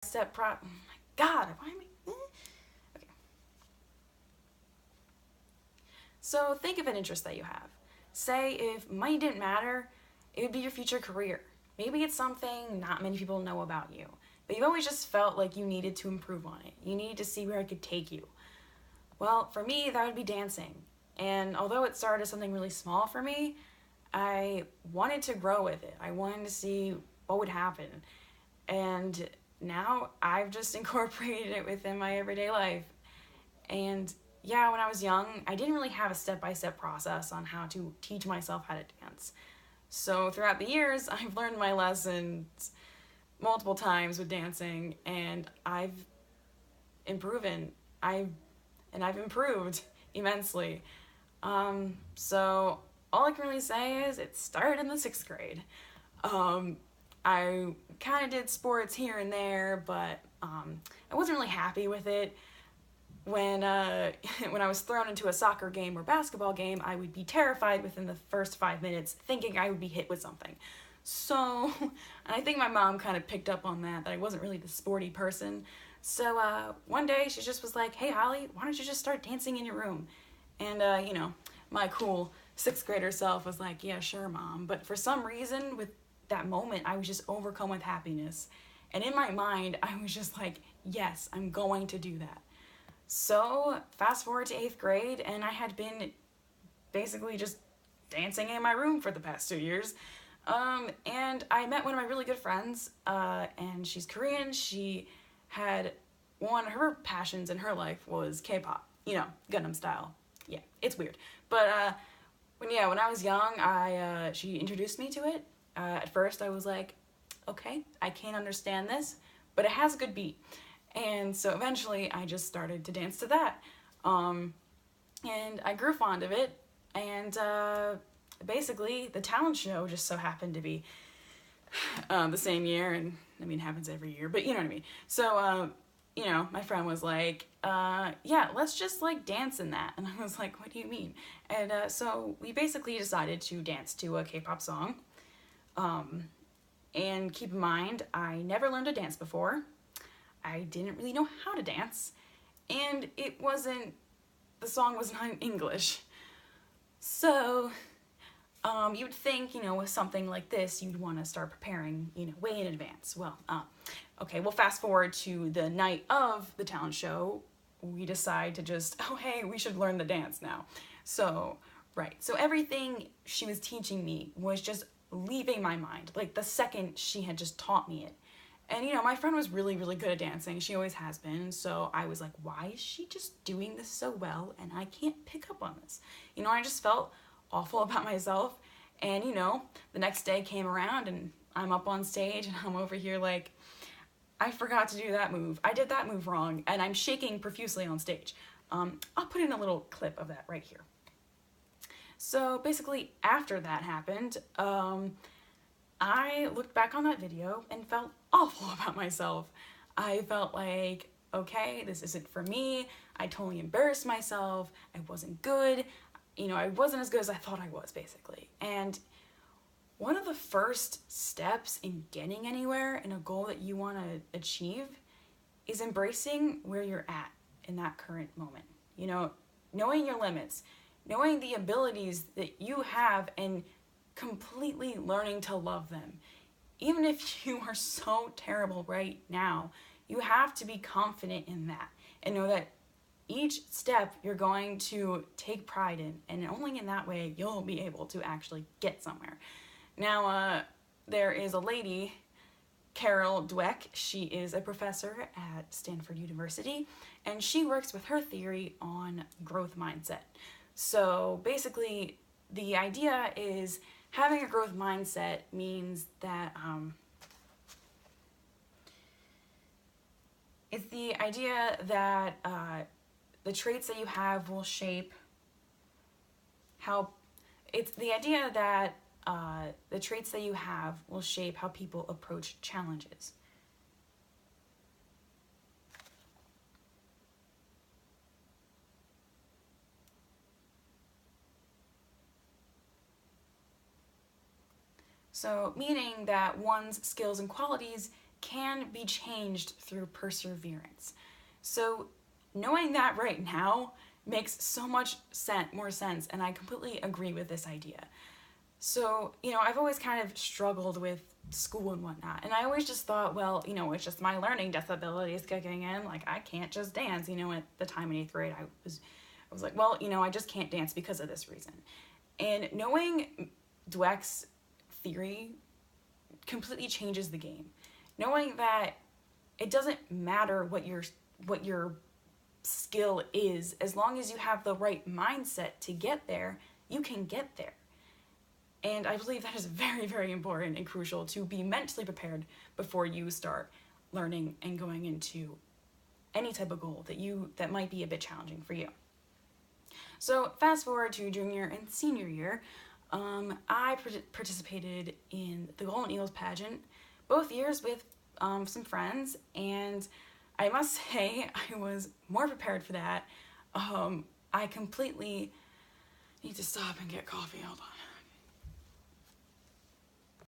Oh my god, why am I... Okay. So think of an interest that you have. Say if money didn't matter, it would be your future career. Maybe it's something not many people know about you, but you've always just felt like you needed to improve on it. You needed to see where it could take you. Well, for me, that would be dancing. And although it started as something really small for me, I wanted to grow with it. I wanted to see what would happen. And now I've just incorporated it within my everyday life. And yeah, when I was young, I didn't really have a step-by-step process on how to teach myself how to dance. So throughout the years, I've learned my lessons multiple times with dancing, and I've improved. I've improved immensely. So all I can really say is it started in the 6th grade. I kind of did sports here and there, but I wasn't really happy with it. When when I was thrown into a soccer game or basketball game, I would be terrified within the first 5 minutes, thinking I would be hit with something. So, and I think my mom kind of picked up on that I wasn't really the sporty person. So one day she just was like, "Hey Holly, why don't you just start dancing in your room?" And my cool 6th grader self was like, "Yeah, sure, mom." But for some reason, with that moment, I was just overcome with happiness. And in my mind, I was just like, yes, I'm going to do that. So fast forward to 8th grade, and I had been basically just dancing in my room for the past 2 years. And I met one of my really good friends, and she's Korean. She had one of her passions in her life was K-pop, Gangnam Style. Yeah, it's weird. But when I was young, she introduced me to it. At first, I was like, okay, I can't understand this, but it has a good beat. And so eventually I just started to dance to that. And I grew fond of it. And basically the talent show just so happened to be the same year. And I mean, it happens every year, but you know what I mean. So, my friend was like, yeah, let's just like dance in that. And I was like, what do you mean? And so we basically decided to dance to a K-pop song. And keep in mind, I never learned to dance before. I didn't really know how to dance, and the song was not in English. So, you would think, with something like this, you'd want to start preparing, way in advance. Well, okay, we'll fast forward to the night of the talent show. We decide to just, oh, hey, we should learn the dance now. So, right. So everything she was teaching me was just leaving my mind, like the second she had just taught me it. And my friend was really, really good at dancing. She always has been. So I was like, why is she just doing this so well and I can't pick up on this? I just felt awful about myself. And the next day came around and I'm up on stage and I'm over here like, I forgot to do that move. I did that move wrong, and I'm shaking profusely on stage. I'll put in a little clip of that right here. So basically, after that happened, I looked back on that video and felt awful about myself. I felt like, okay, this isn't for me. I totally embarrassed myself. I wasn't good. I wasn't as good as I thought I was, basically. And one of the first steps in getting anywhere in a goal that you want to achieve is embracing where you're at in that current moment. Knowing your limits, knowing the abilities that you have, and completely learning to love them. Even if you are so terrible right now, you have to be confident in that and know that each step you're going to take pride in, and only in that way you'll be able to actually get somewhere. Now, there is a lady, Carol Dweck. She is a professor at Stanford University, and she works with her theory on growth mindset. So basically, the idea is having a growth mindset means that it's the idea that the traits that you have will shape how the traits that you have will shape how people approach challenges. So, meaning that one's skills and qualities can be changed through perseverance. So knowing that right now makes so much more sense, and I completely agree with this idea. So, I've always kind of struggled with school and whatnot, and I always just thought, well, it's just my learning disabilities kicking in, like, I can't just dance. At the time in 8th grade, I was like, well, I just can't dance because of this reason. And knowing Dweck's theory completely changes the game. Knowing that it doesn't matter what your skill is, as long as you have the right mindset to get there, you can get there. And I believe that is very, very important and crucial, to be mentally prepared before you start learning and going into any type of goal that might be a bit challenging for you. So fast forward to junior and senior year, I participated in the Golden Eagles pageant both years with some friends, and I must say I was more prepared for that. I completely need to stop and get coffee. Hold on.